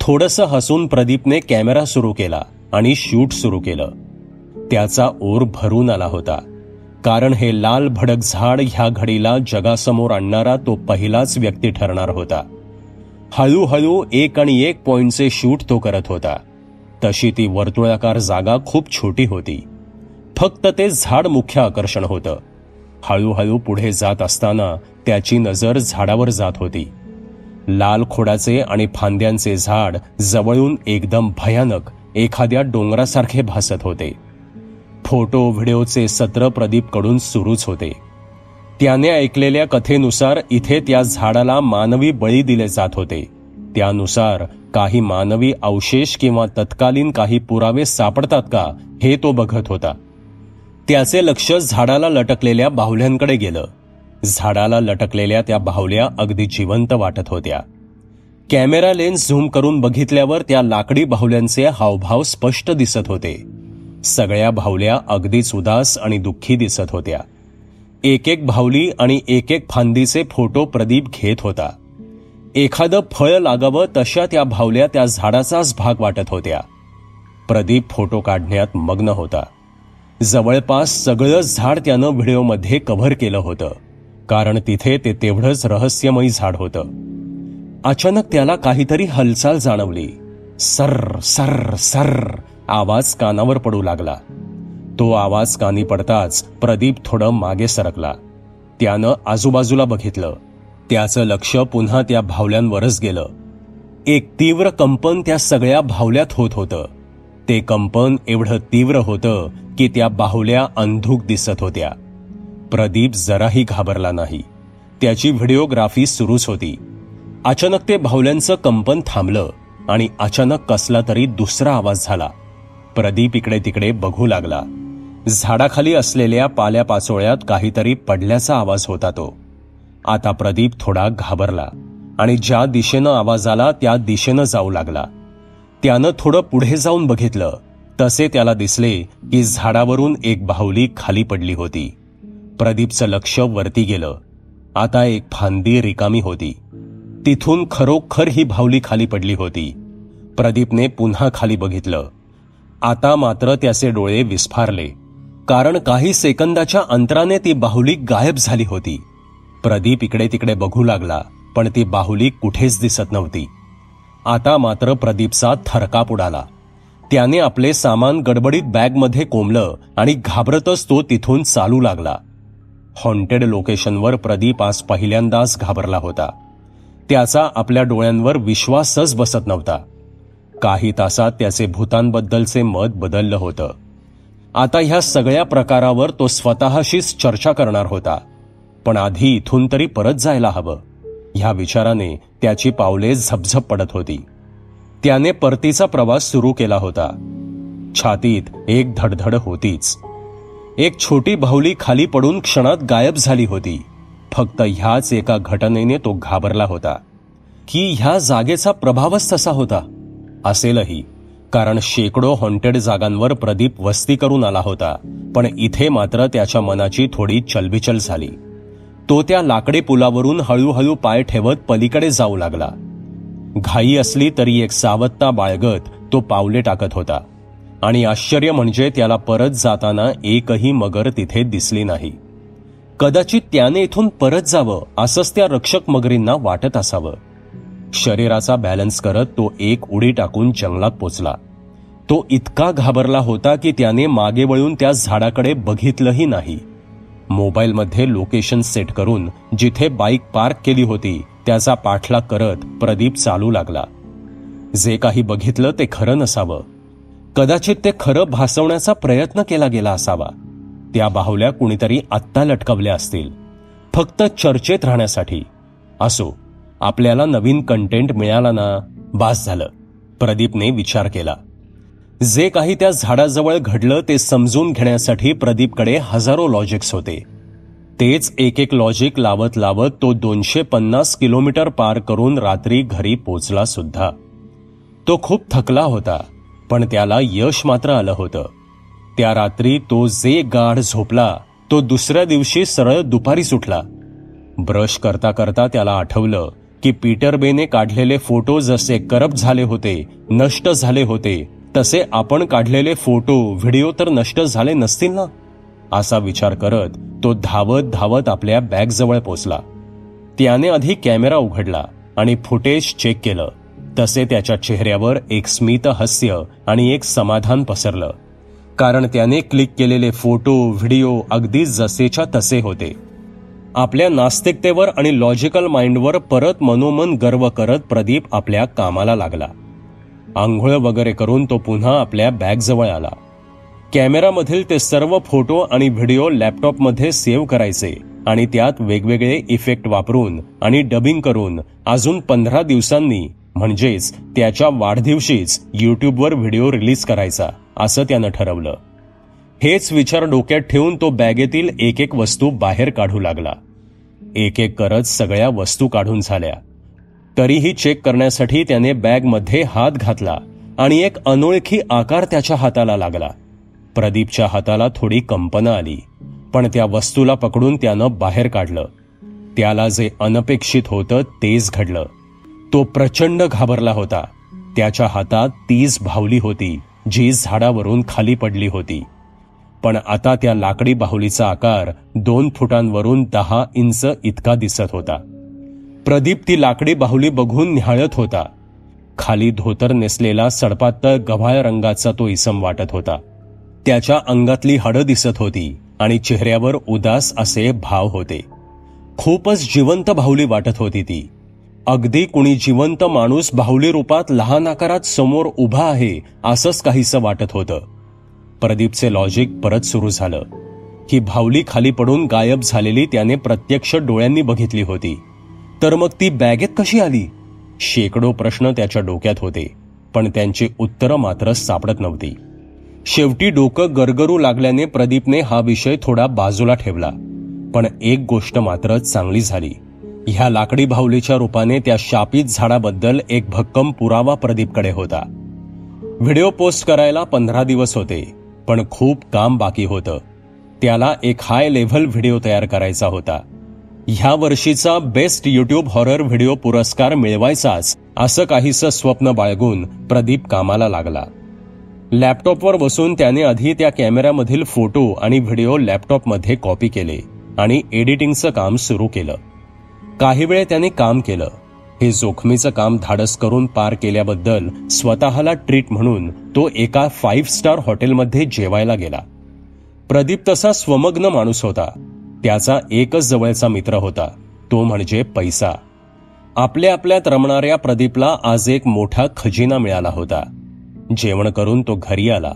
थोडंसं हसून प्रदीपने कॅमेरा सुरू केला आणि शूट सुरू केलं. त्याचा ओर भरून आला होता, कारण हे लाल भडक झाड ह्या घडीला जगासमोर आणणारा तो पहिलाच व्यक्ती ठरणार होता. हळूहळू 1 आणि 1 पॉइंटचे शूट तो करत होता. तशी ती वर्तुळाकार जागा खूप छोटी होती. फक्त ते झाड मुख्य आकर्षण होतं. हळूहळू पुढे जात असताना त्याची नजर झाडावर जात होती. लाल खोडाचे आणि फांद्यांचे झाड जवळून एकदम भयानक एखाद्या डोंगरासारखे भासत होते. फोटो व्हिडिओचे सत्र प्रदीपकडून सुरूच होते. त्याने ऐकलेल्या कथेनुसार इथे त्या झाडाला मानवी बळी दिले जात होते. त्यानुसार काही मानवी अवशेष किंवा तत्कालीन काही पुरावे सापडतात का हे तो बघत होता. त्याचे लक्ष झाडाला लटकलेल्या बाहुल्यांकडे गेलं. झाडाला लटकलेल्या त्या बाहुल्या अगदी जिवंत वाटत होत्या. कॅमेरा लेन्स झूम करून बघितल्यावर त्या लाकडी बाहुल्यांचे हावभाव स्पष्ट दिसत होते. सगळ्या बाहुल्या अगदीच उदास आणि दुःखी दिसत होत्या. एक एक बाहुली आणि एक एक फांदीचे फोटो प्रदीप घेत होता. एखादं फळ लागावं तशा त्या बाहुल्या त्या झाडाचाच भाग वाटत होत्या. प्रदीप फोटो काढण्यात मग्न होता. जवळपास सगळं झाड त्यानं व्हिडिओमध्ये कव्हर केलं होतं, कारण तिथे ते तेवढंच रहस्यमयी झाड होतं. अचानक त्याला काहीतरी हालचाल जाणवली. सर्र सर्र सर्र आवाज कानावर पडू लागला. तो आवाज कानी पडताच प्रदीप थोडं मागे सरकला. त्यानं आजूबाजूला बघितलं. त्याचं लक्ष पुन्हा त्या बाहुल्यांवरच गेलं. एक तीव्र कंपन त्या सगळ्या बाहुल्यात होत होतं. ते कंपन एवढं तीव्र होतं की त्या बाहुल्या अंधुक दिसत होत्या. प्रदीप जराही घाबरला नाही. त्याची व्हिडिओग्राफी सुरूच होती. अचानक ते बाहुल्यांचं कंपन थांबलं आणि अचानक कसला तरी दुसरा आवाज झाला. प्रदीप इकडे तिकडे बघू लागला. झाडाखाली असलेल्या पाल्यापाचोळ्यात काहीतरी पडल्याचा आवाज होता तो. आता प्रदीप थोडा घाबरला आणि ज्या दिशेनं आवाज आला त्या दिशेनं जाऊ लागला. त्यानं थोडं पुढे जाऊन बघितलं. तसे त्याला दिसले की झाडावरून एक बाहुली खाली पडली होती. प्रदीपचं लक्ष वरती गेलं. आता एक फांदी रिकामी होती. तिथून खरोखर ही बाहुली खाली पडली होती. प्रदीपने पुन्हा खाली बघितलं. आता मात्र त्याचे डोळे विस्फारले, कारण काही सेकंदाच्या अंतराने ती बाहुली गायब झाली होती. प्रदीप इकडे तिकडे बघू लागला, पण ती बाहुली कुठेच दिसत नव्हती. आता मात्र प्रदीपचा थरकाप उडाला. त्याने आपले सामान गडबडीत बॅगमध्ये कोंबलं आणि घाबरतच तो तिथून चालू लागला. हॉन्टेड लोकेशनवर प्रदीप आज पहिल्यांदाच घाबरला होता. त्याचा आपल्या डोळ्यांवर विश्वासच बसत नव्हता. काही तासात त्याचे भूतांबद्दलचे मत बदललं होतं. आता ह्या सगळ्या प्रकारावर तो स्वतःशीच चर्चा करणार होता. पण आधी इथून तरी परत जायला हवं, ह्या विचाराने त्याची पावले झपझप पडत होती. त्याने परतीचा प्रवास सुरू केला होता. छातीत एक धडधड होतीच. एक छोटी बाहुली खाली पडून क्षणात गायब झाली होती. फक्त ह्याच एका घटनेने तो घाबरला होता की ह्या जागेचा प्रभावच तसा होता. असेलही, कारण शेकडो हॉन्टेड जागांवर प्रदीप वस्ती करून आला होता, पण इथे मात्र त्याच्या मनाची थोडी चलबिचल झाली. तो त्या लाकडी पुलावरून हळूहळू पाय ठेवत पलीकडे जाऊ लागला. घाई असली तरी एक सावधता बाळगत तो पावले टाकत होता. आणि आश्चर्य म्हणजे त्याला परत जाताना एकही मगर तिथे दिसली नाही. कदाचित त्याने इथून परत जावं असंच त्या रक्षक मगरींना वाटत असावं. शरीराचा बॅलन्स करत तो एक उडी टाकून जंगलात पोचला. तो इतका घाबरला होता की त्याने मागे वळून त्या झाडाकडे बघितलंही नाही. मोबाईलमध्ये लोकेशन सेट करून जिथे बाईक पार्क केली होती त्याचा पाठलाग करत प्रदीप चालू लागला. जे काही बघितलं ते खरं नसावं. कदाचित ते खरं भासवण्याचा प्रयत्न केला गेला असावा. त्या बाहुल्या कुणीतरी आत्ता लटकवल्या असतील, फक्त चर्चेत राहण्यासाठी. असो, आपल्याला नवीन कंटेंट मिळाला ना, बास झालं, प्रदीपने विचार केला. जे काही त्या झाडाजवळ घडलं ते समजून घेण्यासाठी प्रदीपकडे हजारो लॉजिक्स होते. तेच एक एक लॉजिक लावत लावत तो 250 किलोमीटर पार करून रात्री घरी पोचला सुद्धा. तो खूप थकला होता, पण त्याला यश मात्र आलं होतं. त्या रात्री तो जे गाढ झोपला तो दुसऱ्या दिवशी सरळ दुपारी सुटला. ब्रश करता करता त्याला आठवलं की पीटर बेने काढलेले फोटो जसे करप्ट झाले होते, नष्ट झाले होते, तसे आपण काढलेले फोटो व्हिडिओ तर नष्ट झाले नसतील ना. असा विचार करत तो धावत धावत आपल्या बॅगजवळ पोचला. त्याने आधी कॅमेरा उघडला आणि फुटेज चेक केलं. तसे त्याच्या चेहऱ्यावर एक स्मित हास्य आणि एक समाधान पसरलं, कारण त्याने क्लिक केलेले फोटो व्हिडिओ अगदी जसेच्या तसे होते. आपल्या नास्तिकतेवर आणि लॉजिकल माइंडवर परत मनोमन गर्व करत प्रदीप आपल्या कामाला लागला. आंघोळ वगैरे करून तो पुन्हा आपल्या बॅगजवळ आला. कॅमेरामधील ते सर्व फोटो आणि व्हिडिओ लॅपटॉपमध्ये सेव्ह करायचे आणि त्यात वेगवेगळे इफेक्ट वापरून आणि डबिंग करून अजून 15 दिवसांनी म्हणजेच त्याच्या वाढदिवशीच युट्यूबवर व्हिडिओ रिलीज करायचा, असं त्यानं ठरवलं. हेच विचार डोक्यात ठेवून तो बॅगेतील एक एक वस्तू बाहेर काढू लागला. एक एक करत सगळ्या वस्तू काढून झाल्या. तरीही चेक करण्यासाठी त्याने बॅगमध्ये हात घातला आणि एक अनोळखी आकार त्याच्या हाताला लागला. प्रदीपच्या हाताला थोडी कंपना आली, पण त्या वस्तूला पकडून त्यानं बाहेर काढलं. त्याला जे अनपेक्षित होतं तेच घडलं. तो प्रचंड घाबरला होता. त्याच्या हातात 30 बाहुली होती जी झाडावरून खाली पडली होती. पण आता त्या लाकडी बाहुलीचा आकार 2 फुटांवरून 10 इंच इतका दिसत होता. प्रदीप ती लाकडी बाहुली बघून निहाळत होता. खाली धोतर नेसलेला सडपातळ गव्हाळ रंगाचा तो इसम वाटत होता. त्याच्या अंगातली हाडं दिसत होती आणि चेहऱ्यावर उदास असे भाव होते. खूपच जिवंत बाहुली वाटत होती ती. अगदी कुणी जिवंत माणूस बाहुली रूपात लहान आकारात समोर उभा आहे असंच काहीसं वाटत होतं. प्रदीपचे लॉजिक परत सुरू झालं. ही बाहुली खाली पडून गायब झालेली त्याने प्रत्यक्ष डोळ्यांनी बघितली होती, तर मग ती बॅगेत कशी आली? शेकडो प्रश्न त्याच्या डोक्यात होते, पण त्यांची उत्तरं मात्र सापडत नव्हती. शेवटी डोकं गरगरू लागल्याने प्रदीपने हा विषय थोडा बाजूला ठेवला. पण एक गोष्ट मात्र चांगली झाली. ह्या लाकडी बाहुलीच्या रूपाने त्या शापित झाडाबद्दल एक भक्कम पुरावा प्रदीपकडे होता. व्हिडिओ पोस्ट करायला 15 दिवस होते, पण खूप काम बाकी होतं. त्याला एक हाय लेव्हल व्हिडिओ तयार करायचा होता. ह्या वर्षीचा बेस्ट युट्यूब हॉरर व्हिडिओ पुरस्कार मिळवायचाच असं काहीसं स्वप्न बाळगून प्रदीप कामाला लागला. लॅपटॉपवर बसून त्याने आधी त्या कॅमेऱ्यामधील फोटो आणि व्हिडिओ लॅपटॉपमध्ये कॉपी केले आणि एडिटिंगचं काम सुरू केलं. काही वेळ त्याने काम केलं. हे जोखमीचं काम धाडस करून पार केल्याबद्दल स्वतःला ट्रीट म्हणून तो एका 5 स्टार हॉटेलमध्ये जेवायला गेला. प्रदीप तसा स्वमग्न माणूस होता. त्याचा एकच जवळचा मित्र होता, तो म्हणजे पैसा. आपल्या आपल्यात रमणाऱ्या प्रदीपला आज एक मोठा खजिना मिळाला होता. जेवण करून तो घरी आला.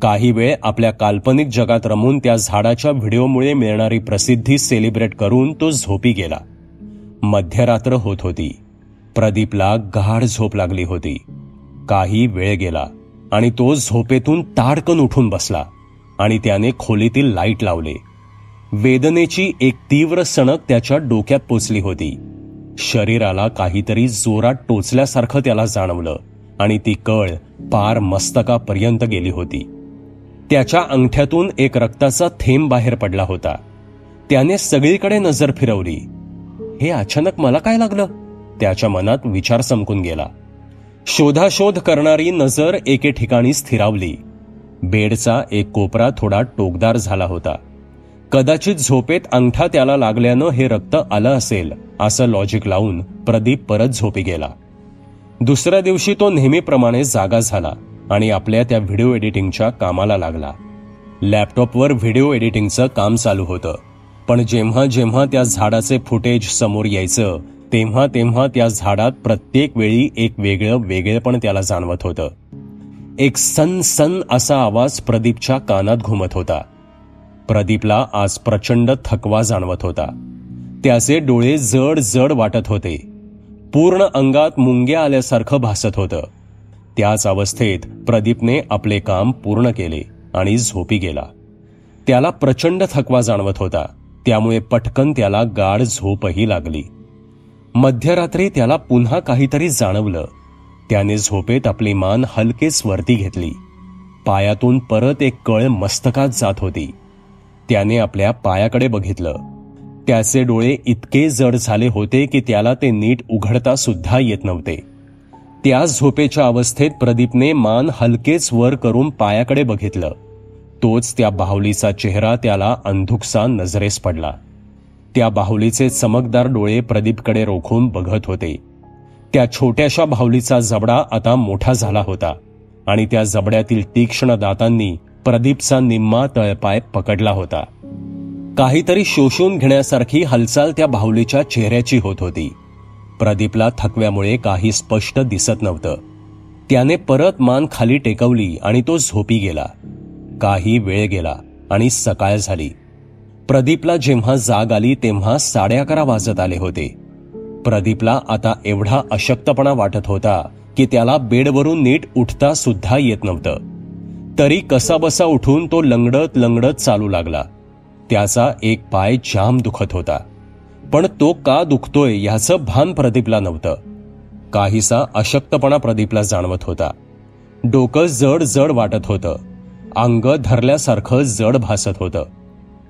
काही वेळ आपल्या काल्पनिक जगात रमून त्या झाडाच्या व्हिडिओमुळे मिळणारी प्रसिद्धी सेलिब्रेट करून तो झोपी गेला. मध्यरात्र होत होती. प्रदीपला गाढ झोप लागली होती. काही वेळ गेला आणि तो झोपेतून ताडकन उठून बसला आणि त्याने खोलीतील लाईट लावले. वेदनेची एक तीव्र सणक त्याच्या डोक्यात पोचली होती. शरीराला काहीतरी जोरात टोचल्यासारखं त्याला जाणवलं आणि ती कळ पार मस्तकापर्यंत गेली होती. त्याच्या अंगठ्यातून एक रक्ताचा थेंब बाहेर पडला होता. त्याने सगळीकडे नजर फिरवली. हे अचानक मला काय लागलं? त्याच्या मनात विचार चमकून गेला. शोधाशोध करणारी नजर एके ठिकाणी स्थिरावली. बेडचा एक कोपरा थोडा टोकदार झाला होता. कदाचित झोपेत अंगठा त्याला लागल्यानं हे रक्त आलं असेल असं लॉजिक लावून प्रदीप परत झोपी गेला. दुसऱ्या दिवशी तो नेहमीप्रमाणे जागा झाला आणि आपल्या त्या व्हिडिओ एडिटिंगच्या कामाला लागला. लॅपटॉपवर व्हिडिओ एडिटिंगचं काम चालू होतं. पण जेव्हा जेव्हा त्या झाडाचे फुटेज समोर यायचं तेव्हा तेव्हा त्या झाडात प्रत्येक वेळी एक वेगळेपण त्याला जाणवत होतं. एक सन सन असा आवाज प्रदीपच्या कानात घुमत होता. प्रदीपला आज प्रचंड थकवा जाणवत होता. त्याचे डोळे जड जड वाटत होते. पूर्ण अंगात मुंग्या आल्यासारखं भासत होतं. त्याच अवस्थेत प्रदीपने आपले काम पूर्ण केले आणि झोपी गेला. त्याला प्रचंड थकवा जाणवत होता. त्यामुळे पटकन त्याला गाढ झोपही लागली. मध्यरात्री त्याला पुन्हा काहीतरी जाणवलं. त्याने झोपेत आपली मान हलकेच वरती घेतली. पायातून परत एक कळ मस्तकात जात होती. त्याने आपल्या पायाकडे बघितलं. त्याचे डोळे इतके जड झाले होते की त्याला ते नीट उघडता सुद्धा येत नव्हते. त्या झोपेच्या अवस्थेत प्रदीपने मान हलकेच वर करून पायाकडे बघितलं. तोच त्या बाहुलीचा चेहरा त्याला अंधुकसा नजरेस पडला. त्या बाहुलीचे चमकदार डोळे प्रदीपकडे रोखून बघत होते. त्या छोट्याशा बाहुलीचा जबडा आता मोठा झाला होता आणि त्या जबड्यातील तीक्ष्ण दातांनी प्रदीपचा निम्मा तळपाय पकडला होता. काहीतरी शोषून घेण्यासारखी हालचाल त्या बाहुलीच्या चेहऱ्याची होत होती. प्रदीपला थकव्यामुळे काही स्पष्ट दिसत नव्हतं. त्याने परत मान खाली टेकवली आणि तो झोपी गेला. काही वेळ गेला आणि सकाळ झाली. प्रदीपला जेव्हा जाग आली तेव्हा 11:30 वाजत आले होते. प्रदीपला आता एवढा अशक्तपणा वाटत होता की त्याला बेडवरून नीट उठता सुद्धा येत नव्हतं. तरी कसाबसा उठून तो लंगडत लंगडत चालू लागला. त्याचा एक पाय जाम दुखत होता. पण तो का दुखतोय ह्याचं भान प्रदीपला नव्हतं. काहीसा अशक्तपणा प्रदीपला जाणवत होता. डोकं जड जड वाटत होतं. अंग धरल्यासारखं जड भासत होतं.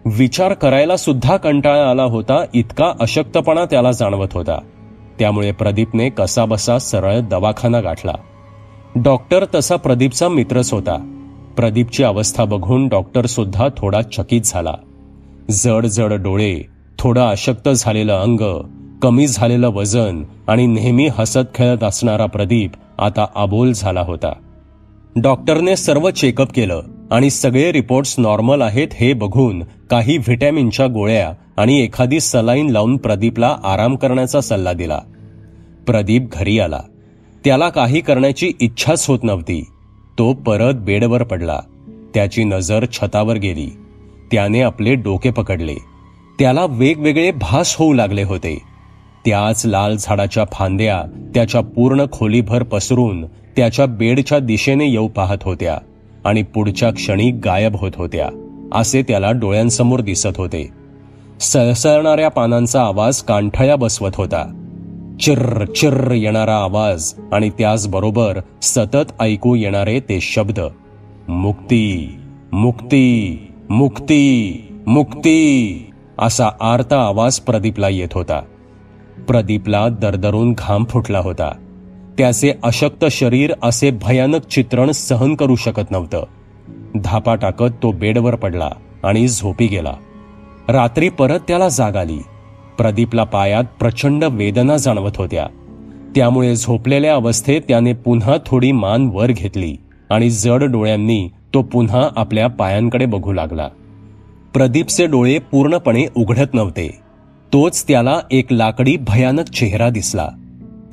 विचार करायला सुद्धा कंटाळा आला होता, इतका अशक्तपणा त्याला जाणवत होता. त्यामुळे प्रदीपने कसाबसा सरळ दवाखाना गाठला. डॉक्टर तसा प्रदीपचा मित्रच होता. प्रदीपची अवस्था बघून डॉक्टर सुद्धा थोडा चकित झाला. जड जड डोळे, थोडं अशक्त झालेलं अंग, कमी झालेलं वजन आणि नेहमी हसत खेळत असणारा प्रदीप आता अबोल झाला होता. डॉक्टरने सर्व चेकअप केलं आणि सगळे रिपोर्ट्स नॉर्मल आहेत हे बघून काही व्हिटॅमिनच्या गोळ्या आणि एखादी सलाईन लावून प्रदीपला आराम करण्याचा सल्ला दिला. प्रदीप घरी आला. त्याला काही करण्याची इच्छाच होत नव्हती. तो परत बेडवर पडला. त्याची नजर छतावर गेली. त्याने आपले डोके पकडले. त्याला वेगवेगळे भास होऊ लागले होते. त्याच लाल झाडाच्या फांद्या त्याच्या पूर्ण खोलीभर पसरून त्याच्या बेडच्या दिशेने येऊ पाहत होत्या आणि पुढच्या क्षणी गायब होत होत्या असे त्याला डोळ्यांसमोर दिसत होते. सळसळणाऱ्या पानांचा आवाज कानठळ्या बसवत होता. चिर्र चिर्र येणारा आवाज आणि त्याचबरोबर सतत ऐकू येणारे ते शब्द, मुक्ती मुक्ती मुक्ती मुक्ती असा आर्त आवाज प्रदीपला येत होता. प्रदीपला दरदरून घाम फुटला होता. त्याचे अशक्त शरीर असे भयानक चित्रण सहन करू शकत नव्हतं. धापा टाकत तो बेडवर पडला आणि झोपी गेला. रात्री परत त्याला जाग आली. प्रदीपला पायात प्रचंड वेदना जाणवत होत्या. त्यामुळे झोपलेल्या अवस्थेत त्याने पुन्हा थोडी मान वर घेतली आणि जड डोळ्यांनी तो पुन्हा आपल्या पायांकडे बघू लागला. प्रदीपचे डोळे पूर्णपणे उघडत नव्हते. तोच त्याला एक लाकडी भयानक चेहरा दिसला.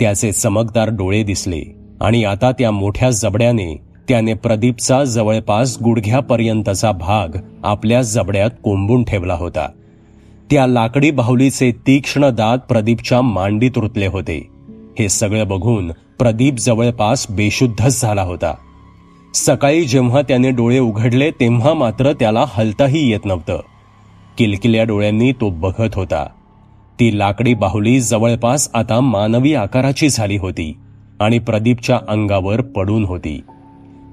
त्याचे चमकदार डोळे दिसले आणि आता त्या मोठ्या जबड्याने त्याने प्रदीपचा जवळपास गुडघ्यापर्यंतचा भाग आपल्या जबड्यात कोंबून ठेवला होता. त्या लाकडी बाहुलीचे तीक्ष्ण दात प्रदीपच्या मांडीत रुतले होते. हे सगळं बघून प्रदीप जवळपास बेशुद्धच झाला होता. सकाळी जेव्हा त्याने डोळे उघडले तेव्हा मात्र त्याला हलताही येत नव्हतं. किलकिल्या डोळ्यांनी तो बघत होता. ती लाकडी बाहुली जवळपास आता मानवी आकाराची झाली होती आणि प्रदीपच्या अंगावर पडून होती.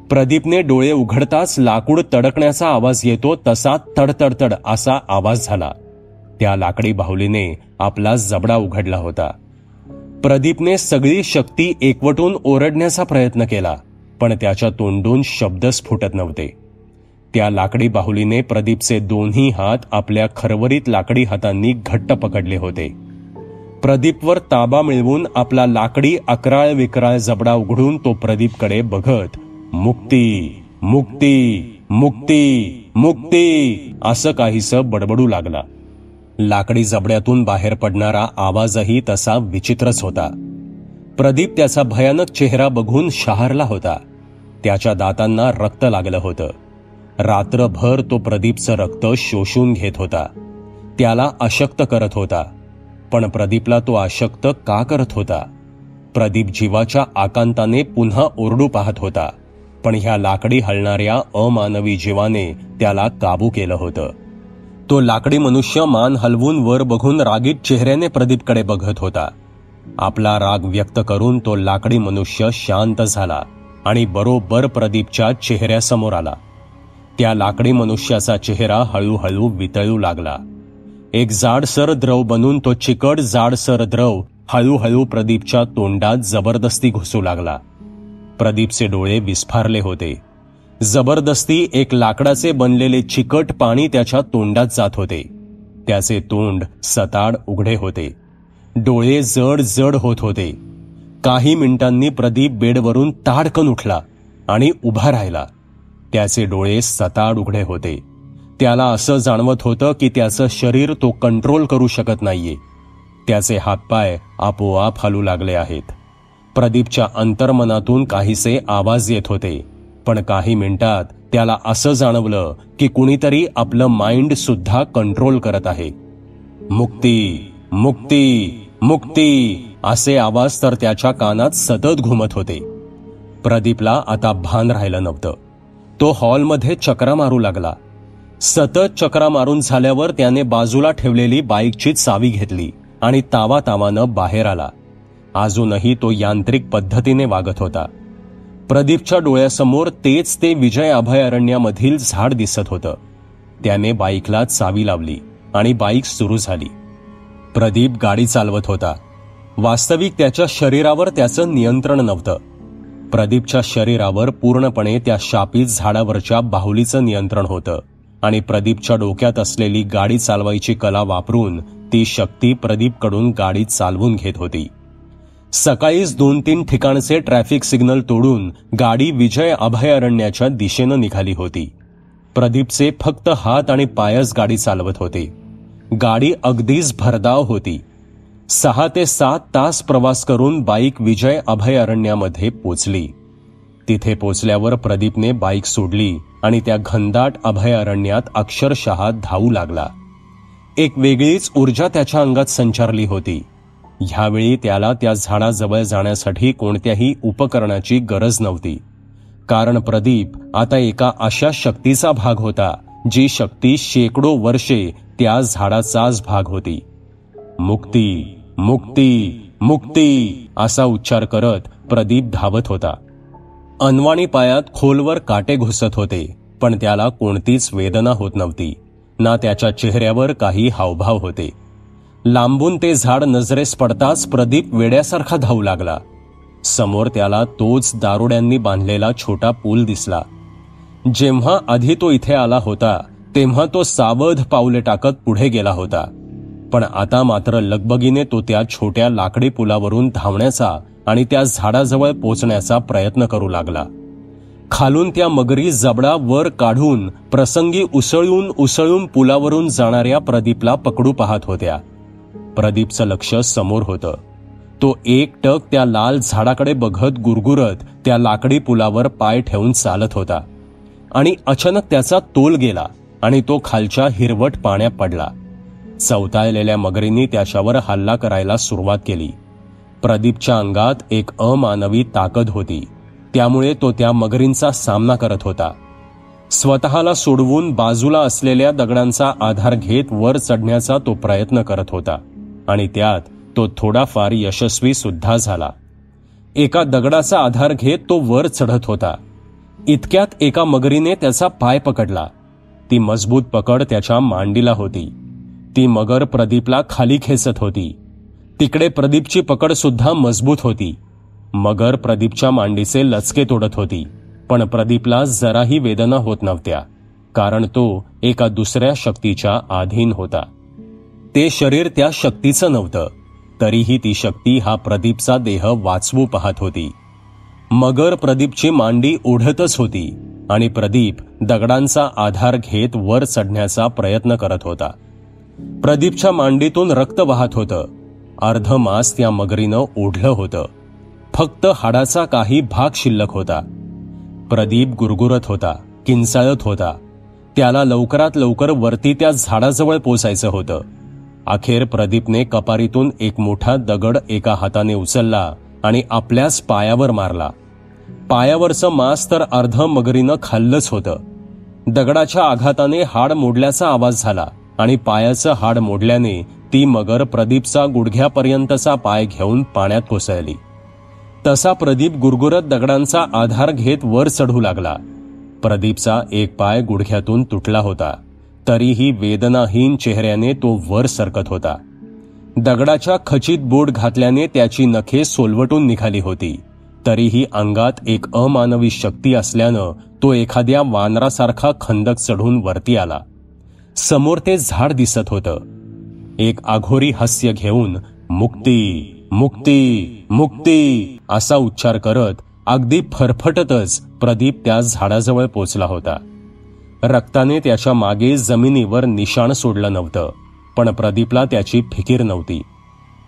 प्रदीपने डोळे उघडताच लाकूड तडकण्याचा आवाज येतो तसा तडतडतड असा आवाज झाला. त्या लाकडी बाहुलीने आपला जबडा उघडला होता. प्रदीपने सगळी शक्ती एकवटून ओरडण्याचा प्रयत्न केला, पण त्याच्या तोंडून शब्दच फुटत नव्हते. त्या लाकडी बाहुलीने प्रदीपचे दोन्ही हात आपल्या खरवरीत लाकडी हातांनी घट्ट पकडले होते. प्रदीपवर ताबा मिळवून आपला लाकडी अकराळ विकराळ जबडा उघडून तो प्रदीपकडे बघत मुक्ती मुक्ती मुक्ती मुक्ती असं काहीसं बडबडू लागला. लाकडी जबड्यातून बाहेर पडणारा आवाजही तसा विचित्रच होता. प्रदीप त्याचा भयानक चेहरा बघून शहारला होता. त्याच्या दातांना रक्त लागलं होतं. रात्रभर तो प्रदीपचं रक्त शोषून घेत होता. त्याला अशक्त करत होता. पण प्रदीपला तो अशक्त का करत होता? प्रदीप जीवाच्या आकांताने पुन्हा ओरडू पाहत होता, पण ह्या लाकडी हलणाऱ्या अमानवी जीवाने त्याला काबू केलं होतं. तो लाकडी मनुष्य मान हलवून वर बघून रागीट चेहऱ्याने प्रदीपकडे बघत होता. आपला राग व्यक्त करून तो लाकडी मनुष्य शांत झाला आणि बरोबर प्रदीपच्या चेहऱ्यासमोर आला. त्या लाकडी मनुष्याचा चेहरा हळूहळू वितळू लागला. एक जाडसर द्रव बनून तो चिकट जाडसर द्रव हळूहळू प्रदीपच्या तोंडात जबरदस्ती घुसू लागला. प्रदीपचे डोळे विस्फारले होते. जबरदस्ती एक लाकडाचे बनलेले चिकट पाणी त्याच्या तोंडात जात होते. त्याचे तोंड सताड उघडे होते. डोळे जड जड होत होते. काही मिनिटांनी प्रदीप बेडवरून ताडकन उठला आणि उभा राहिला. त्याचे डोळे सताड उघडे होते. त्याला असं जाणवत होतं की त्याचं शरीर तो कंट्रोल करू शकत नाहीये. त्याचे हातपाय आपोआप हलू लागले आहेत. प्रदीपच्या अंतर्मनातून काहीसे आवाज येत होते, पण काही मिनिटात त्याला असं जाणवलं की कुणीतरी आपलं माइंड सुद्धा कंट्रोल करत आहे. मुक्ती मुक्ती मुक्ती असे आवाज तर त्याच्या कानात सतत घुमत होते. प्रदीपला आता भान राहिलं नव्हतं. तो हॉलमध्ये चक्रा मारू लागला. सतत चक्रा मारून झाल्यावर त्याने बाजूला ठेवलेली बाईकची चावी घेतली आणि तावातावानं बाहेर आला. अजूनही तो यांत्रिक पद्धतीने वागत होता. प्रदीपच्या डोळ्यासमोर तेच ते विजय अभयारण्यामधील झाड दिसत होतं. त्याने बाईकला चावी लावली आणि बाईक सुरू झाली. प्रदीप गाडी चालवत होता. वास्तविक त्याच्या शरीरावर त्याचं नियंत्रण नव्हतं. प्रदीपच्या शरीरावर पूर्णपणे त्या शापित झाडावरच्या बाहुलीचं नियंत्रण होतं आणि प्रदीपच्या डोक्यात असलेली गाडी चालवायची कला वापरून ती शक्ती प्रदीपकडून गाडी चालवून घेत होती. सकाळीच 2-3 ठिकाणचे ट्रॅफिक सिग्नल तोडून गाडी विजय अभयारण्याच्या दिशेनं निघाली होती. प्रदीपचे फक्त हात आणि पायच गाडी चालवत होते. गाडी अगदीच भरधाव होती. 6 ते 7 तास प्रवास करून बाईक विजय अभयारण्यामध्ये पोचली. तिथे पोचल्यावर प्रदीपने बाईक सोडली आणि त्या घनदाट अभयारण्यात अक्षरशः धावू लागला. एक वेगळीच ऊर्जा त्याच्या अंगात संचारली होती. ह्यावेळी त्याला त्या झाडाजवळ जाण्यासाठी कोणत्याही उपकरणाची गरज नव्हती, कारण प्रदीप आता एका अशा शक्तीचा भाग होता जी शक्ती शेकडो वर्षे त्या झाडाचाच भाग होती. मुक्ती मुक्ती मुक्ती असा उच्चार करत प्रदीप धावत होता. अनवाणी पायात खोलवर काटे घुसत होते, पण त्याला कोणतीच वेदना होत नव्हती, ना त्याच्या चेहऱ्यावर काही हावभाव होते. लांबून ते झाड नजरेस पडताच प्रदीप वेड्यासारखा धावू लागला. समोर त्याला तोच दारुड्यांनी बांधलेला छोटा पूल दिसला. जेव्हा आधी तो इथे आला होता तेव्हा तो सावध पावले टाकत पुढे गेला होता, पण आता मात्र लगबगीने तो त्या छोट्या लाकडी पुलावरून धावण्याचा आणि त्या झाडाजवळ पोचण्याचा प्रयत्न करू लागला. खालून त्या मगरी जबडा वर काढून प्रसंगी उसळून पुलावरून जाणाऱ्या प्रदीपला पकडू पाहत होत्या. प्रदीपचं लक्ष समोर होतं. तो एकटक त्या लाल झाडाकडे बघत गुरगुरत त्या लाकडी पुलावर पाय ठेवून चालत होता आणि अचानक त्याचा तोल गेला आणि तो खालच्या हिरवट पाण्यात पडला. चवताळलेल्या मगरींनी त्याच्यावर हल्ला करायला सुरुवात केली. प्रदीपच्या अंगात एक अमानवी ताकद होती, त्यामुळे तो त्या मगरींचा सामना करत होता. स्वतःला सोडवून बाजूला असलेल्या दगडांचा आधार घेत वर चढण्याचा तो प्रयत्न करत होता आणि त्यात तो थोडाफार यशस्वी सुद्धा झाला. एका दगडाचा आधार घेत तो वर चढत होता. इतक्यात एका मगरीने त्याचा पाय पकडला. ती मजबूत पकड त्याच्या मांडीला होती. ती मगर प्रदीपला खाली खेचत होती. तिकडे प्रदीपची पकड सुद्धा मजबूत होती. मगर प्रदीपच्या मांडीचे लचके तोडत होती, पण प्रदीपला जराही वेदना होत नव्हत्या, कारण तो एका दुसऱ्या शक्तीच्या अधीन होता. ते शरीर त्या शक्तीचं नव्हतं, तरीही ती शक्ती हा प्रदीपचा देह वाचवू पाहत होती. मगर प्रदीपची मांडी ओढतच होती आणि प्रदीप दगडांचा आधार घेत वर चढण्याचा प्रयत्न करत होता. प्रदीपच्या मांडीतून रक्त वाहत होतं. अर्ध मांस त्या मगरीनं ओढलं होतं. फक्त हाडाचा काही भाग शिल्लक होता. प्रदीप गुरगुरत होता, किंचाळत होता. त्याला लवकरात लवकर वरती त्या झाडाजवळ पोचायचं होतं. अखेर प्रदीपने कपारीतून एक मोठा दगड एका हाताने उचलला आणि आपल्याच पायावर मारला. पायावरचं मांस तर अर्ध मगरीनं खाल्लंच होतं. दगडाच्या आघाताने हाड मोडल्याचा आवाज झाला आणि पायाचं हाड मोडल्याने ती मगर प्रदीपचा गुडघ्यापर्यंतचा पाय घेऊन पाण्यात कोसळली. तसा प्रदीप गुरगुरत दगडांचा आधार घेत वर चढू लागला. प्रदीपचा एक पाय गुडघ्यातून तुटला होता, तरीही वेदनाहीन चेहऱ्याने तो वर सरकत होता. दगडाच्या खचित बोट घातल्याने त्याची नखे सोलवटून निघाली होती, तरीही अंगात एक अमानवी शक्ती असल्यानं तो एखाद्या वानरासारखा खंदक चढून वरती आला. समोर ते झाड दिसत होतं. एक आघोरी हास्य घेऊन मुक्ती मुक्ती मुक्ती असा उच्चार करत अगदी फरफटतच प्रदीप त्या झाडाजवळ पोचला होता. रक्ताने त्याच्या मागे जमिनीवर निशाण सोडलं नव्हतं, पण प्रदीपला त्याची फिकीर नव्हती.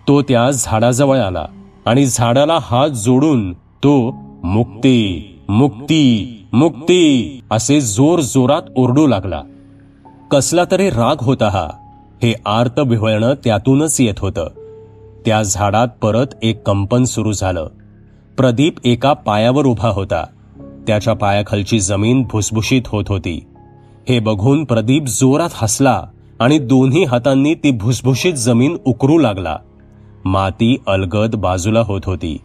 तो त्या झाडाजवळ आला आणि झाडाला हात जोडून तो मुक्ती मुक्ती मुक्ती असे जोर जोरात ओरडू लागला. कसला तरी राग होता हा. हे आर्त विव्हळणं त्यातूनच येत होतं. त्या झाडात परत एक कंपन सुरू झालं. प्रदीप एका पायावर उभा होता. त्याच्या पायाखालची जमीन भुसभुशीत होत होती. हे बघून प्रदीप जोरात हसला आणि दोन्ही हातांनी ती भुसभुशीत जमीन उकरू लागला. माती अलगद बाजूला होत होती.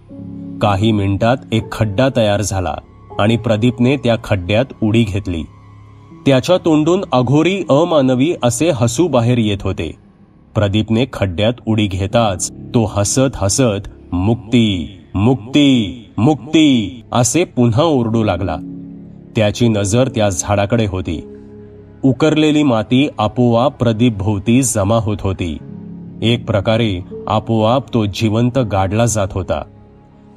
काही मिनिटात एक खड्डा तयार झाला आणि प्रदीपने त्या खड्ड्यात उडी घेतली. त्याच्या तोंडून अघोरी अमानवी असे हसू बाहेर येत होते. प्रदीपने खड्ड्यात उडी घेताच तो हसत हसत मुक्ती मुक्ती मुक्ती असे पुन्हा ओरडू लागला. त्याची नजर त्या झाडाकडे होती. उकरलेली माती आपोआप प्रदीप भोवती जमा होत होती. एक प्रकारे आपोआप तो जिवंत गाडला जात होता.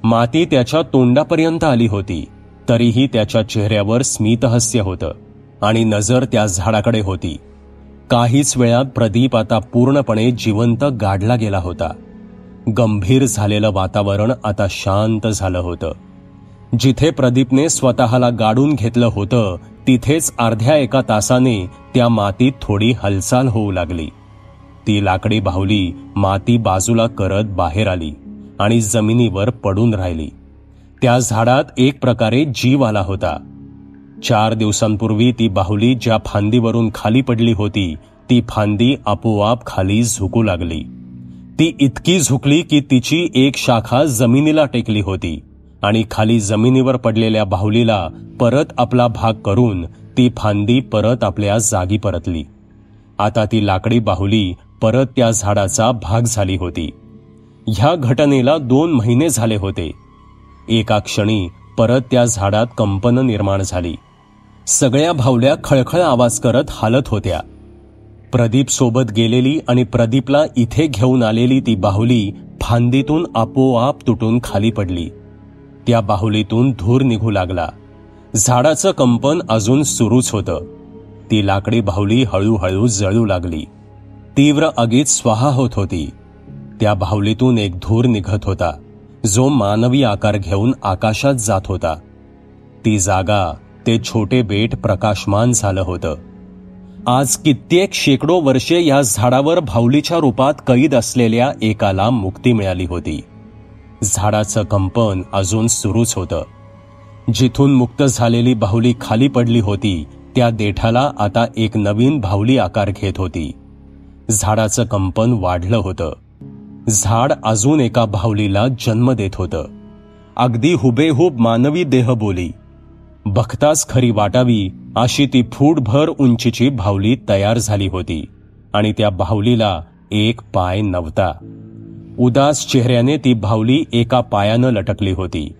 माती त्याच्या तोंडापर्यंत आली होती, तरीही त्याच्या चेहऱ्यावर स्मितहास्य होतं आणि नजर त्या झाडाकडे होती. काहीच वेळात प्रदीप आता पूर्णपणे जिवंत गाडला गेला होता. गंभीर झालेलं वातावरण आता शांत झालं होतं. जिथे प्रदीपने स्वतःला गाडून घेतलं होतं तिथेच अर्ध्या एका तासाने त्या मातीत थोडी हालचाल होऊ लागली. ती लाकडी बाहुली माती बाजूला करत बाहेर आली आणि जमिनीवर पडून राहिली. त्या झाडात एक प्रकारे जीव आला होता. 4 दिवसांपूर्वी ती बाहुली ज्या फांदीवरून खाली पडली होती ती फांदी आपोआप खाली झुकू लागली. ती इतकी झुकली की तिची एक शाखा जमिनीला टेकली होती आणि खाली जमिनीवर पडलेल्या बाहुलीला परत आपला भाग करून ती फांदी परत आपल्या जागी परतली. आता ती लाकडी बाहुली परत त्या झाडाचा भाग झाली होती. ह्या घटनेला 2 महिने झाले होते. एका क्षणी परत त्या झाडात कंपन निर्माण झाली. सगळ्या बाहुल्या खळखळ आवाज करत हालत होत्या. प्रदीप सोबत गेलेली आणि प्रदीपला इथे घेऊन आलेली ती बाहुली फांदीतून आपोआप तुटून खाली पडली. त्या बाहुलीतून धूर निघू लागला. झाडाचं कंपन अजून सुरूच होतं. ती लाकडी बाहुली हळूहळू जळू लागली. तीव्र आगीत स्वाहा होत होती. त्या बाहुलीतून एक धूर निघत होता जो मानवी आकार घेऊन आकाशात जात होता. ती जागा, ते छोटे बेट प्रकाशमान झालं होतं. आज कित्येक शेकडो वर्षे या झाडावर बाहुलीच्या रूपात कैद असलेल्या एकाला मुक्ती मिळाली होती. झाडाचं कंपन अजून सुरूच होतं. जिथून मुक्त झालेली बाहुली खाली पडली होती त्या देठाला आता एक नवीन बाहुली आकार घेत होती. झाडाचं कंपन वाढलं होतं. झाड अजून एका बाहुलीला जन्म देत होतं. अगदी हुबेहूब मानवी देहबोली. बघताच खरी वाटावी अशी ती फूटभर उंचीची बाहुली तयार झाली होती आणि त्या बाहुलीला एक पाय नव्हता. उदास चेहऱ्याने ती बाहुली एका पायानं लटकली होती.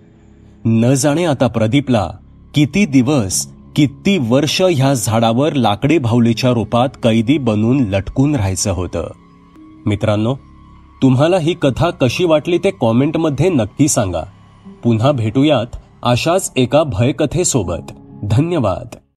न जाणे आता प्रदीपला किती दिवस किती वर्ष ह्या झाडावर लाकडी बाहुलीच्या रूपात कैदी बनून लटकून राहायचं होतं. मित्रांनो, तुम्हाला ही कथा कशी वाटली ते कॉमेंटमध्ये नक्की सांगा. पुन्हा भेटूयात अशाच एका भयकथेसोबत. धन्यवाद.